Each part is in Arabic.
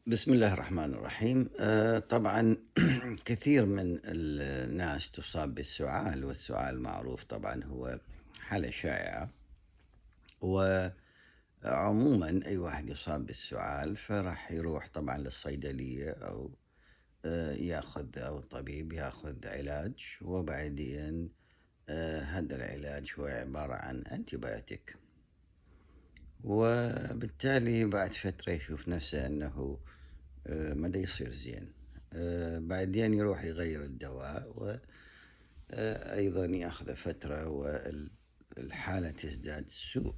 بسم الله الرحمن الرحيم. طبعا كثير من الناس تصاب بالسعال، والسعال معروف طبعا هو حالة شائعة. وعموما أي واحد يصاب بالسعال فراح يروح طبعا للصيدلية أو ياخذ، أو الطبيب ياخذ علاج. وبعدين هذا العلاج هو عبارة عن أنتيبيوتيك، وبالتالي بعد فترة يشوف نفسه أنه ما دا يصير زين. بعدين يروح يغير الدواء، وأيضا ياخذ فترة والحالة تزداد سوء.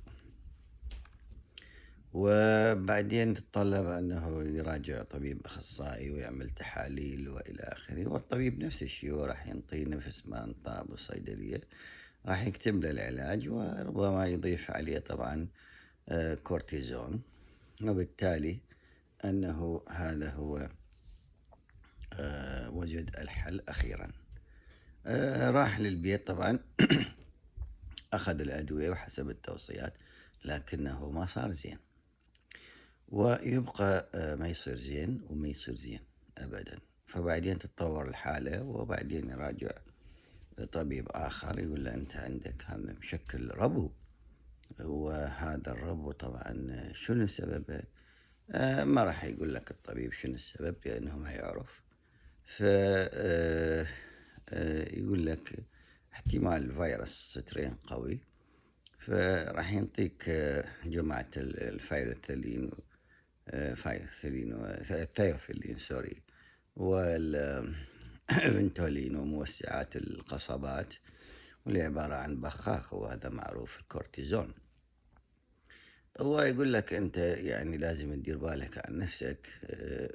وبعدين تتطلب أنه يراجع طبيب أخصائي ويعمل تحاليل وإلى آخره. والطبيب نفس الشيء، وراح ينطيه نفس ما انطاه بالصيدلية، راح يكتب له العلاج وربما يضيف عليه طبعا كورتيزون. وبالتالي أنه هذا هو وجد الحل أخيرا. راح للبيت طبعا أخذ الأدوية وحسب التوصيات، لكنه ما صار زين. ويبقى ما يصير زين وما يصير زين أبدا. فبعدين تتطور الحالة، وبعدين يراجع طبيب آخر يقول له أنت عندك هذا مشكل ربو. وهذا الربو طبعا شنو سببه؟ ما راح يقول لك الطبيب شنو السبب، لأنه ما يعرف. ف يقول لك احتمال فيروس سترين قوي، فراح ينطيك جماعة الفايروثيلين، الثيوفيلين سوري، والفنتولين وموسعات القصبات، واللي عبارة عن بخاخ، وهذا معروف الكورتيزون. هو يقول لك أنت يعني لازم تدير بالك عن نفسك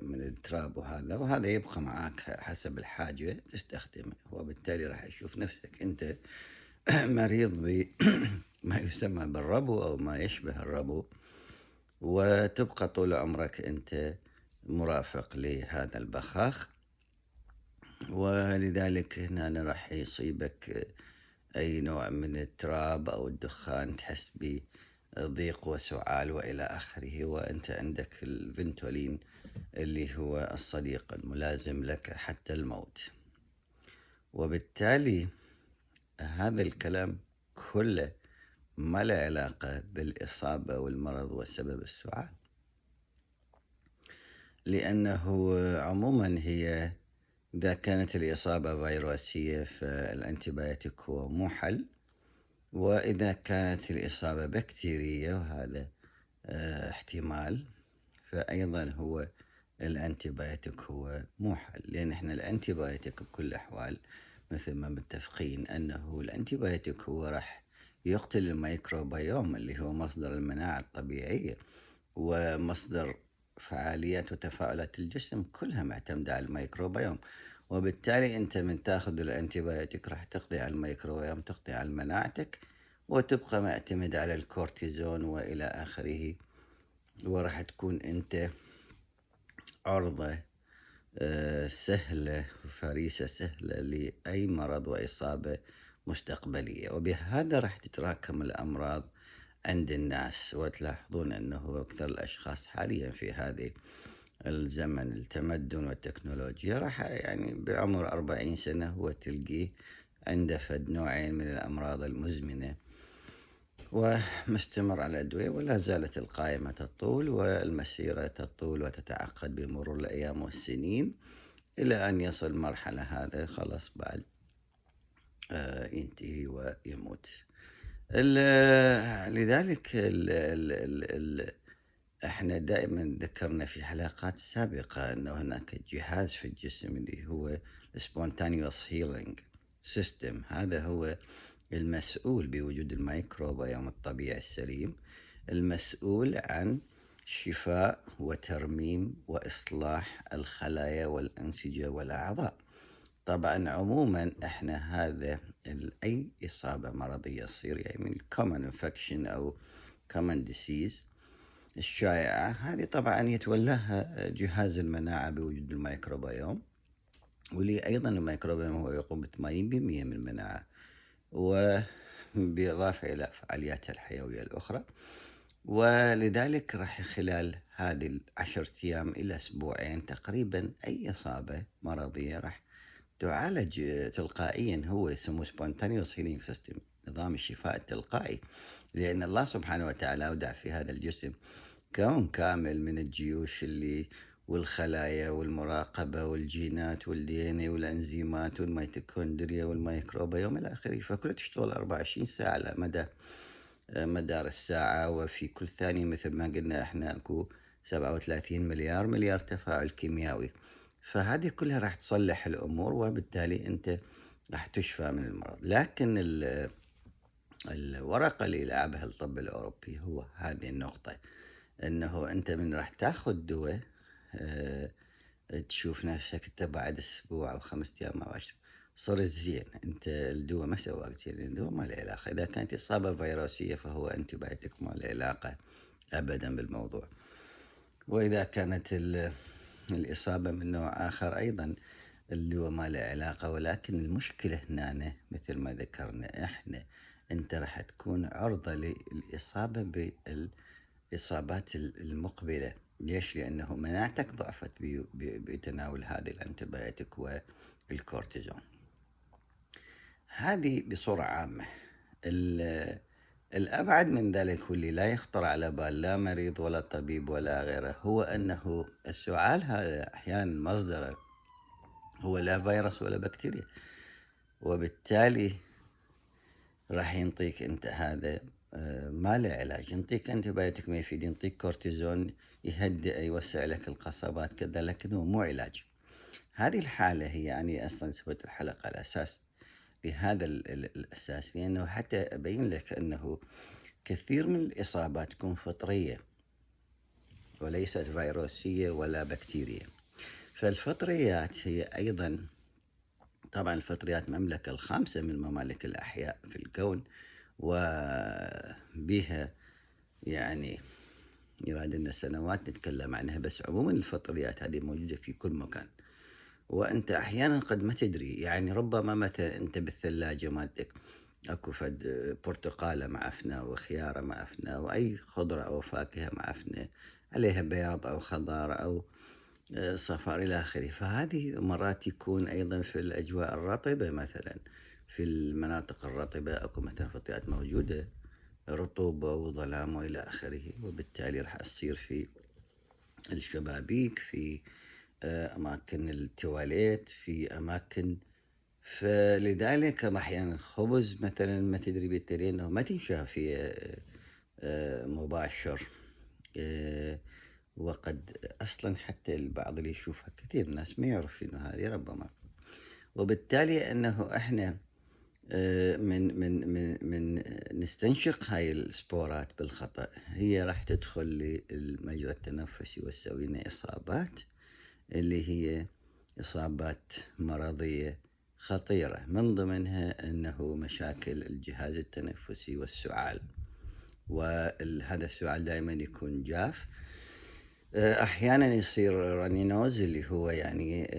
من التراب، وهذا يبقى معاك حسب الحاجة تستخدمه. وبالتالي راح يشوف نفسك أنت مريض بما يسمى بالربو أو ما يشبه الربو، وتبقى طول عمرك أنت مرافق لهذا البخاخ. ولذلك هنا راح يصيبك أي نوع من التراب أو الدخان، تحس بضيق وسعال وإلى آخره، وأنت عندك الفنتولين اللي هو الصديق الملازم لك حتى الموت. وبالتالي هذا الكلام كله ما له علاقة بالإصابة والمرض وسبب السعال، لأنه عموما هي إذا كانت الإصابة فيروسية فالأنتيبيوتيك هو مو حل. وإذا كانت الإصابة بكتيرية، وهذا احتمال، فأيضا هو الأنتيبيوتيك هو مو حل. لأن إحنا الأنتيبيوتيك بكل الأحوال مثل ما متفقين أنه الأنتيبيوتيك هو راح يقتل الميكروبيوم اللي هو مصدر المناعة الطبيعية، ومصدر فعاليات وتفاعلات الجسم كلها معتمدة على الميكروبيوم. وبالتالي أنت من تاخذ الأنتيبيوتيك راح تقضي على الميكروبيوم، تقضي على مناعتك، وتبقى معتمد على الكورتيزون وإلى آخره. وراح تكون أنت عرضة سهلة وفريسة سهلة لأي مرض وإصابة مستقبلية. وبهذا راح تتراكم الأمراض عند الناس. وتلاحظون أنه أكثر الأشخاص حاليا في هذه الزمن التمدن والتكنولوجيا راح يعني بعمر 40 سنة هو تلقيه عنده فد نوعين من الأمراض المزمنة، ومستمر على الأدوية. ولا زالت القائمة تطول والمسيرة تطول وتتعقد بمرور الأيام والسنين، إلى أن يصل مرحلة هذا خلاص بعد ينتهي ويموت. لذلك احنا دائما ذكرنا في حلقات سابقة أنه هناك جهاز في الجسم اللي هو spontaneous healing system. هذا هو المسؤول بوجود الميكروبيوم الطبيعي السليم، المسؤول عن شفاء وترميم وإصلاح الخلايا والأنسجة والأعضاء. طبعا عموما احنا هذا أي إصابة مرضية تصير يعني من common infection أو common disease الشائعة، هذه طبعا يتولاها جهاز المناعة بوجود الميكروبيوم، واللي أيضا الميكروبيوم هو يقوم ب 80% من المناعة، وبإضافة إلى فعالياتها الحيوية الأخرى. ولذلك راح خلال هذه 10 أيام إلى أسبوعين تقريبا أي إصابة مرضية راح تعالج تلقائيا، هو يسموه spontaneous healing system، نظام الشفاء التلقائي، لأن الله سبحانه وتعالى أودع في هذا الجسم كون كامل من الجيوش اللي والخلايا والمراقبة والجينات والدي ان اي والانزيمات والميتوكوندريا والميكروبيوم الى اخره، فكلها تشتغل 24 ساعة على مدار الساعة، وفي كل ثانية مثل ما قلنا احنا اكو 37 مليار تفاعل كيميائي، فهذه كلها راح تصلح الامور وبالتالي انت راح تشفى من المرض. لكن الورقة اللي لعبها الطب الاوروبي هو هذه النقطة، انه انت من راح تاخذ دواء آه، تشوف نفسك انت بعد اسبوع او 5 ايام او 10 صرت زين، انت الدواء ما سواك زين، الدواء ما له علاقه، اذا كانت اصابه فيروسيه فهو انتي بايوتيك ما له علاقه ابدا بالموضوع، واذا كانت الاصابه من نوع اخر ايضا الدواء ما له علاقه. ولكن المشكله هنا مثل ما ذكرنا احنا، انت راح تكون عرضه للاصابه الإصابات المقبلة. ليش؟ لأنه مناعتك ضعفت بتناول هذه الأنتيبيوتيك والكورتيزون. هذه بصورة عامة. الأبعد من ذلك واللي لا يخطر على بال لا مريض ولا طبيب ولا غيره، هو أنه السعال هذا أحيانا مصدره هو لا فيروس ولا بكتيريا، وبالتالي راح ينطيك انت هذا ما له علاج، ينطيك انتبيوتيك ما يفيد، ينطيك كورتيزون يهدئ يوسع لك القصبات كذا، لكنه مو علاج. هذه الحالة هي يعني أصلا سويت الحلقة على أساس لهذا الأساس، لأنه حتى أبين لك أنه كثير من الإصابات تكون فطرية وليست فيروسية ولا بكتيرية. فالفطريات هي أيضا، طبعا الفطريات مملكة الخامسة من ممالك الأحياء في الكون، وبها يعني يراد لنا سنوات نتكلم عنها، بس عموما الفطريات هذه موجودة في كل مكان، وأنت أحيانا قد ما تدري. يعني ربما مثلا أنت بالثلاجة مالتك أكو فد برتقالة معفنة وخيارة معفنة وأي خضرة أو فاكهة معفنة عليها بياض أو خضار أو صفار إلى آخره، فهذه مرات يكون أيضا في الأجواء الرطبة، مثلا في المناطق الرطبة أكو مثلا فطريات موجودة رطوبة وظلام وإلى آخره، وبالتالي راح تصير في الشبابيك، في أماكن التواليت، في أماكن. فلذلك أحيانا الخبز مثلا ما تدري بالتالي أنه ما تنشاف في مباشر، وقد أصلا حتى البعض اللي يشوفها كثير ناس ما يعرف إنه هذه ربما، وبالتالي أنه إحنا من نستنشق هاي السبورات بالخطأ، هي راح تدخل للمجرى التنفسي وتسوي لنا إصابات اللي هي إصابات مرضية خطيرة، من ضمنها أنه مشاكل الجهاز التنفسي والسعال، وهذا السعال دائما يكون جاف، أحيانا يصير رانينوز اللي هو يعني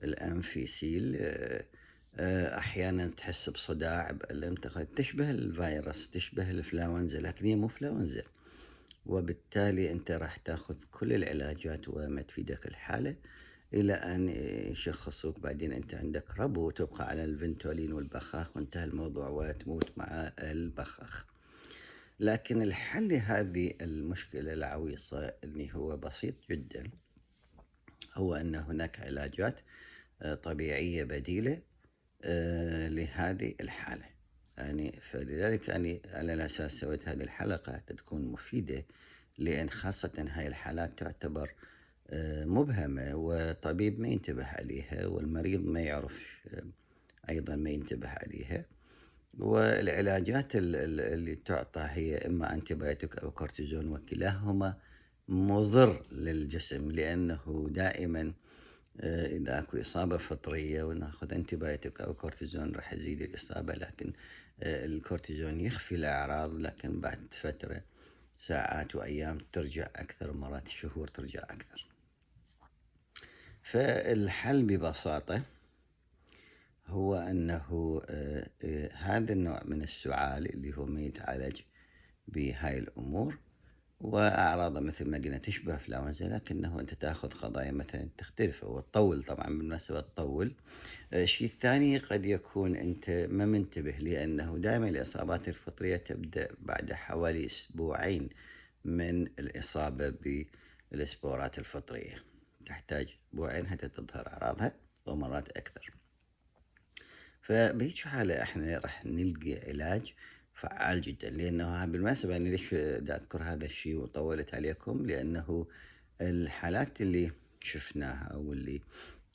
الأنفيسيل، أحيانا تحس بصداع بالمنطقة تشبه الفيروس، تشبه الإنفلونزا، لكن هي مو إنفلونزا، وبالتالي أنت راح تاخذ كل العلاجات وما تفيدك الحالة إلى أن يشخصوك، بعدين أنت عندك ربو وتبقى على الفنتولين والبخاخ وانتهى الموضوع وتموت مع البخاخ. لكن الحل لهذه المشكلة العويصة اللي هو بسيط جدا، هو أن هناك علاجات طبيعية بديلة لهذه الحالة. يعني فلذلك أنا على الأساس سويت هذه الحلقة حتى تكون مفيدة، لأن خاصة هاي الحالات تعتبر مبهمة، وطبيب ما ينتبه عليها والمريض ما يعرف أيضا ما ينتبه عليها. والعلاجات اللي تعطى هي إما أنتيبيوتيك أو كورتيزون، وكلاهما مضر للجسم، لأنه دائما إذا أكو إصابة فطرية وناخذ أنتيبيوتيك أو كورتيزون راح يزيد الإصابة، لكن الكورتيزون يخفي الأعراض، لكن بعد فترة ساعات وأيام ترجع أكثر، مرات شهور ترجع أكثر. فالحل ببساطة هو أنه هذا النوع من السعال اللي هو ما يتعالج بهاي الأمور، وأعراضه مثل ما قلنا تشبه إنفلونزا، لكنه أنت تاخذ قضايا مثلا تختلف وتطول، طبعا بالمناسبة تطول. الشيء الثاني قد يكون أنت ما منتبه، لأنه دائما الإصابات الفطرية تبدأ بعد حوالي أسبوعين من الإصابة بالسبورات الفطرية، تحتاج أسبوعين حتى تظهر أعراضها ومرات أكثر. فبهيج حالة احنا راح نلقي علاج فعال جدا، لأنه بالمناسبة أنا ليش دا أذكر هذا الشيء وطولت عليكم، لأنه الحالات اللي شفناها واللي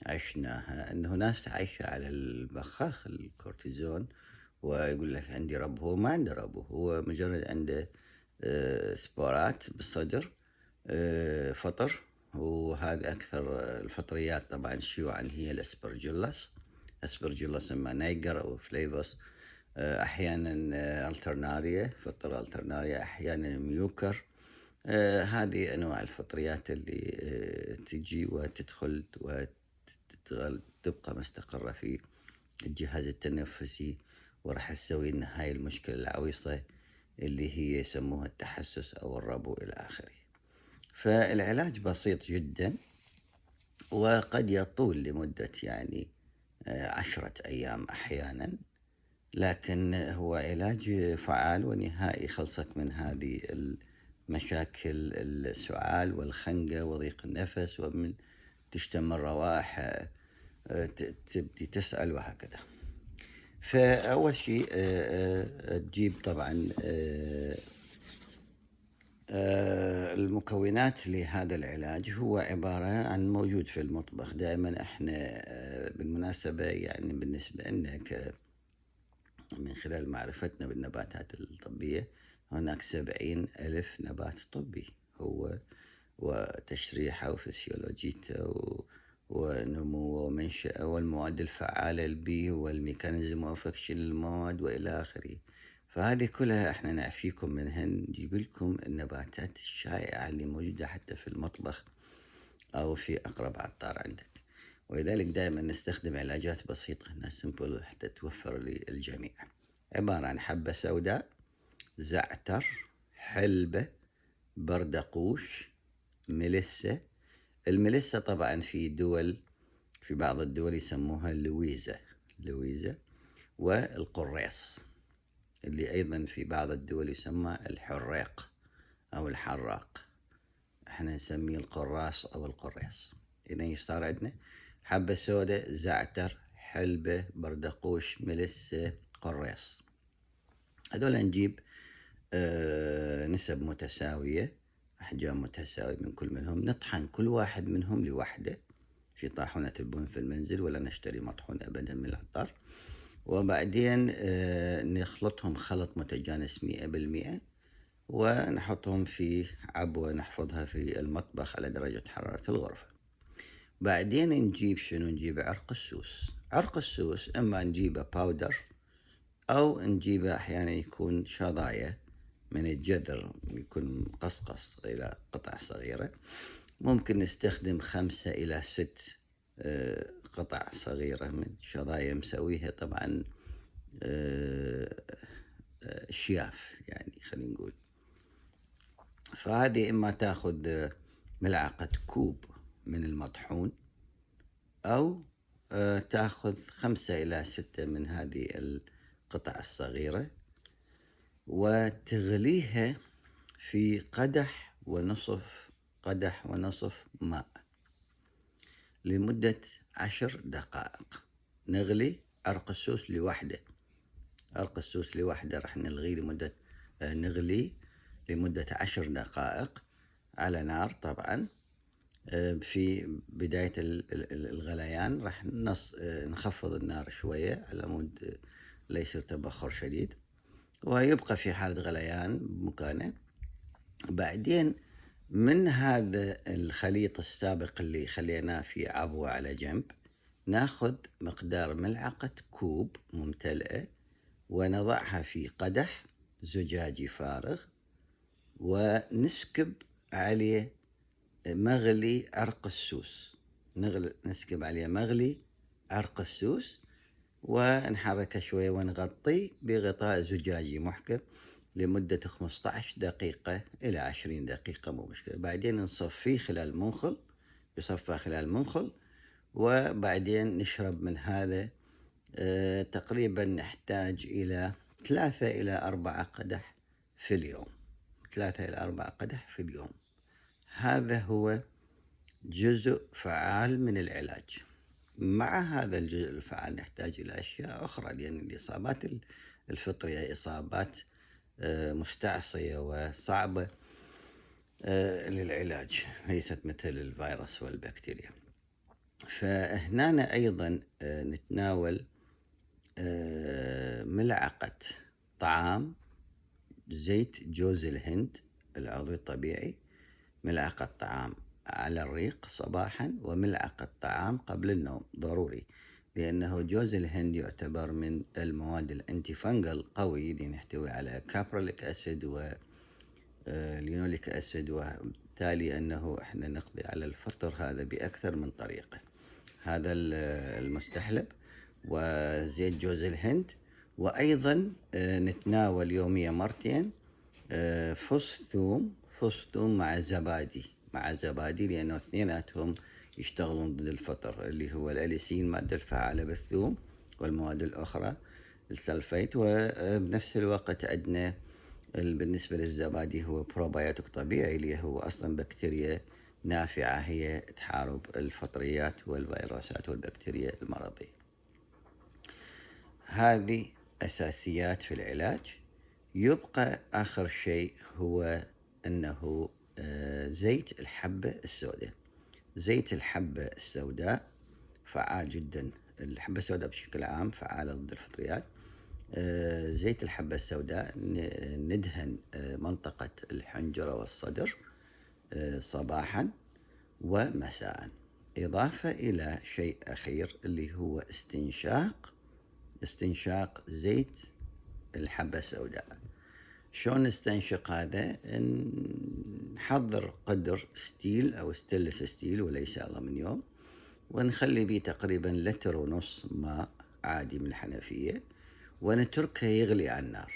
عشناها أنه ناس عايشة على البخاخ الكورتيزون، ويقول لك عندي رب. هو ما عنده رب، هو مجرد عنده سبورات بالصدر، فطر. وهذا أكثر الفطريات طبعا شيوعا هي الأسبرجيلس، أسبرجيلس إما نيجر أو فليفوس، أحيانا الترناريا، فطر الترناريا، أحيانا ميوكر. هذه أنواع الفطريات اللي تجي وتدخل وتبقى مستقرة في الجهاز التنفسي، وراح تسوي لنا هاي المشكلة العويصة اللي هي يسموها التحسس أو الربو إلى آخره. فالعلاج بسيط جدا، وقد يطول لمدة يعني 10 أيام أحيانا، لكن هو علاج فعال ونهائي، خلصك من هذه المشاكل السعال والخنقة وضيق النفس، ومن تشتم الروائح تبدي تسأل وهكذا. فأول شيء تجيب طبعا المكونات لهذا العلاج. هو عبارة عن موجود في المطبخ دائما. احنا بالمناسبة يعني بالنسبة لنا من خلال معرفتنا بالنباتات الطبية، هناك 70,000 نبات طبي، هو وتشريحه وفسيولوجيته ونموه ومنشأه والمواد الفعالة البيه والميكانيزم وفكشن المواد وإلى آخره. فهذه كلها احنا نعفيكم منها، نجيب لكم النباتات الشائعة اللي موجودة حتى في المطبخ أو في أقرب عطار عندك. ولذلك دائما نستخدم علاجات بسيطة سمبل حتى توفر للجميع. عبارة عن حبة سوداء، زعتر، حلبة، بردقوش، ملسة. الملسة طبعا في بعض الدول يسموها لويزة، والقريص اللي أيضا في بعض الدول يسمى الحريق أو الحراق، احنا نسميه القراص أو القريص. إذا صار عندنا حبة سوداء، زعتر، حلبة، بردقوش، ملسة، قريص. هذول نجيب نسب متساوية، أحجام متساوية من كل منهم، نطحن كل واحد منهم لوحده في طاحونة البن في المنزل، ولا نشتري مطحون أبدا من العطار. وبعدين نخلطهم خلط متجانس 100%، ونحطهم في عبوة نحفظها في المطبخ على درجة حرارة الغرفة. بعدين نجيب عرق السوس. عرق السوس إما نجيبه باودر أو نجيبه أحيانا يكون شظايا من الجذر، يكون مقصقص إلى قطع صغيرة. ممكن نستخدم 5 إلى 6 قطع صغيرة من شظايا مسويها طبعا شياف يعني خلينا نقول. فهذه إما تأخذ ملعقة كوب من المطحون، أو تأخذ 5 إلى 6 من هذه القطع الصغيرة، وتغليها في قدح ونصف ماء لمدة 10 دقائق. نغلي عرق السوس لوحده، راح نغلي لمدة 10 دقائق على نار طبعا. في بداية الغليان راح نخفض النار شوية على مود لا يصير تبخر شديد، ويبقى في حالة غليان بمكانه. بعدين من هذا الخليط السابق اللي خليناه في عبوة على جنب، ناخذ مقدار ملعقة كوب ممتلئة، ونضعها في قدح زجاجي فارغ، ونسكب عليه نسكب عليه مغلي عرق السوس، ونحركه شوية ونغطيه بغطاء زجاجي محكم لمدة 15 دقيقة إلى 20 دقيقة، مو مشكلة. بعدين نصفيه خلال منخل، يصفى خلال منخل، وبعدين نشرب من هذا. تقريبا نحتاج إلى 3 إلى 4 قدح في اليوم. 3 إلى 4 قدح في اليوم. هذا هو جزء فعال من العلاج. مع هذا الجزء الفعال نحتاج إلى أشياء أخرى، لأن الإصابات الفطرية إصابات مستعصية وصعبة للعلاج، ليست مثل الفيروس والبكتيريا. فهنا أيضا نتناول ملعقة طعام زيت جوز الهند العضوي الطبيعي، ملعقة طعام على الريق صباحا، وملعقة طعام قبل النوم ضروري، لأنه جوز الهند يعتبر من المواد الأنتي فانجل قوي، لأنه يحتوي على كابروليك أسيد ولينوليك أسيد، وبالتالي أنه إحنا نقضي على الفطر هذا بأكثر من طريقة. هذا المستحلب وزيت جوز الهند. وأيضا نتناول يوميا مرتين فص ثوم مع زبادي، لأنه اثنيناتهم يشتغلون ضد الفطر، اللي هو الأليسين مادة الفعالة بالثوم، والمواد الأخرى السلفيت. وبنفس الوقت عندنا بالنسبة للزبادي هو بروبايوتيك طبيعي، اللي هو أصلا بكتيريا نافعة هي تحارب الفطريات والفيروسات والبكتيريا المرضية. هذه أساسيات في العلاج. يبقى آخر شيء هو أنه زيت الحبة السوداء. زيت الحبة السوداء فعال جدا. الحبة السوداء بشكل عام فعالة ضد الفطريات. زيت الحبة السوداء ندهن منطقة الحنجرة والصدر صباحا ومساء، إضافة إلى شيء أخير اللي هو استنشاق زيت الحبة السوداء. شلون نستنشق هذا؟ نحضر قدر ستيل أو ستيلس ستيل وليس ألمنيوم، ونخلي به تقريبا 1.5 لتر ماء عادي من الحنفية، ونتركه يغلي على النار.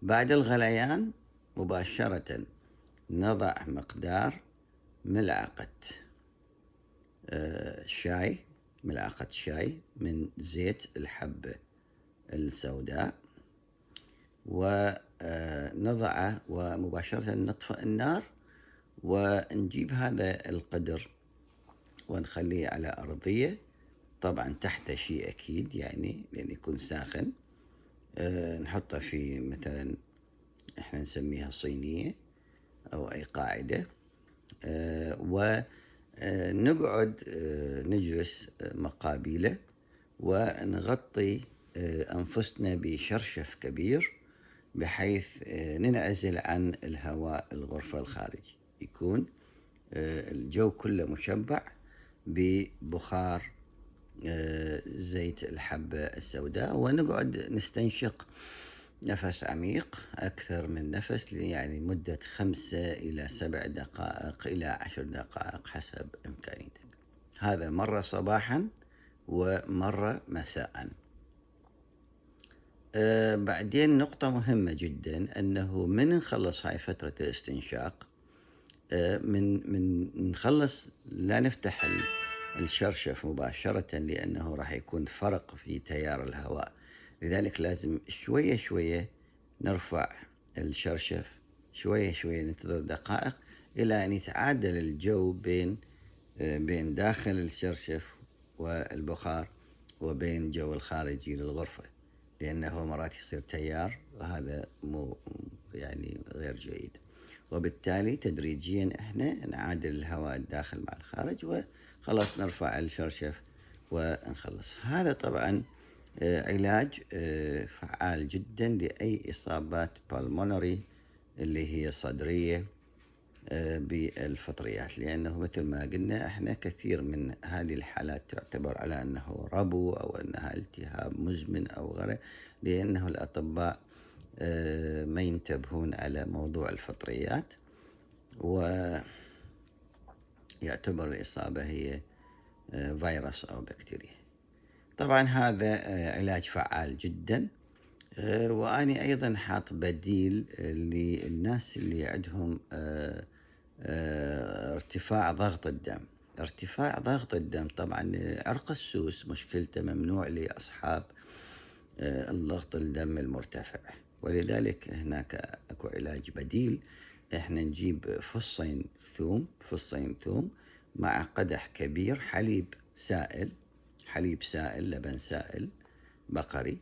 بعد الغليان مباشرة نضع مقدار ملعقة شاي من زيت الحبة السوداء، ونضعه ومباشرة نطفئ النار، ونجيب هذا القدر ونخليه على أرضية، طبعا تحت شيء أكيد يعني لأن يكون ساخن. نحطه في مثلا احنا نسميها صينية أو أي قاعدة، ونقعد نجلس مقابله، ونغطي أنفسنا بشرشف كبير بحيث ننعزل عن الهواء الغرفة الخارجي، يكون الجو كله مشبع ببخار زيت الحبة السوداء، ونقعد نستنشق نفس عميق أكثر من نفس، يعني مدة 5 إلى 7 دقائق إلى 10 دقائق حسب إمكانيتك. هذا مرة صباحا ومرة مساء. بعدين نقطة مهمة جدا، أنه من نخلص هاي فترة الاستنشاق من نخلص لا نفتح الشرشف مباشرة، لأنه راح يكون فرق في تيار الهواء، لذلك لازم شوية شوية نرفع الشرشف، شوية شوية ننتظر دقائق إلى أن يتعادل الجو بين داخل الشرشف والبخار وبين الجو الخارجي للغرفة، لأنه مرات يصير تيار وهذا مو يعني غير جيد. وبالتالي تدريجيا احنا نعادل الهواء الداخل مع الخارج، وخلاص نرفع الشرشف ونخلص. هذا طبعا علاج فعال جدا لأي إصابات بالمونري اللي هي صدرية بالفطريات، لأنه مثل ما قلنا احنا كثير من هذه الحالات تعتبر على أنه ربو أو أنها التهاب مزمن أو غيره، لأنه الأطباء ما ينتبهون على موضوع الفطريات، ويعتبر الإصابة هي فيروس أو بكتيريا. طبعا هذا علاج فعال جدا. وأنا أيضا حاط بديل للناس اللي عندهم ارتفاع ضغط الدم. ارتفاع ضغط الدم طبعا عرق السوس مشكلته ممنوع لأصحاب الضغط الدم المرتفع، ولذلك هناك اكو علاج بديل. احنا نجيب فصين ثوم مع قدح كبير حليب سائل لبن سائل بقري،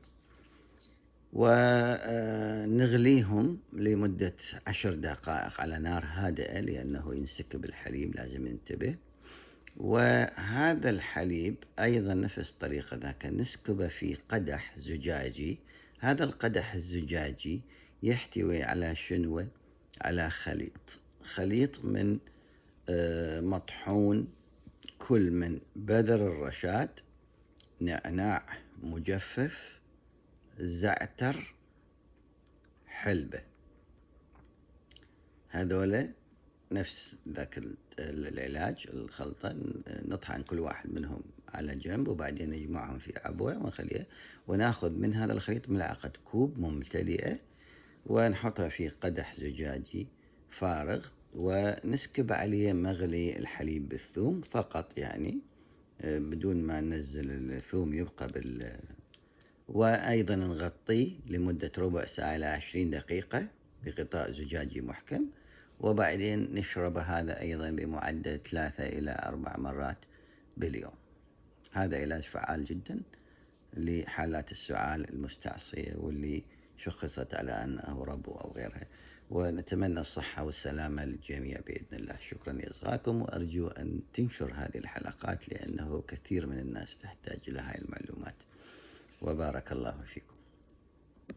ونغليهم لمدة 10 دقائق على نار هادئة، لأنه ينسكب الحليب لازم ننتبه. وهذا الحليب أيضا نفس طريقة ذاك نسكبه في قدح زجاجي. هذا القدح الزجاجي يحتوي على شنوة؟ على خليط من مطحون، كل من بذر الرشاد، نعناع مجفف، زعتر، حلبة. هذولا نفس ذاك العلاج الخلطة، نطحن كل واحد منهم على جنب، وبعدين نجمعهم في عبوة ونخليها، وناخذ من هذا الخليط ملعقة كوب ممتلئة، ونحطها في قدح زجاجي فارغ، ونسكب عليه مغلي الحليب بالثوم فقط، يعني بدون ما ننزل الثوم يبقى وأيضا نغطيه لمدة ربع ساعة إلى 20 دقيقة بغطاء زجاجي محكم، وبعدين نشرب هذا أيضا بمعدل 3 إلى 4 مرات باليوم. هذا علاج فعال جدا لحالات السعال المستعصية واللي شخصت على أنه ربو أو غيرها، ونتمنى الصحة والسلامة للجميع بإذن الله. شكرا لإصغائكم، وأرجو أن تنشر هذه الحلقات لأنه كثير من الناس تحتاج إلى هذه المعلومات، وبارك الله فيكم.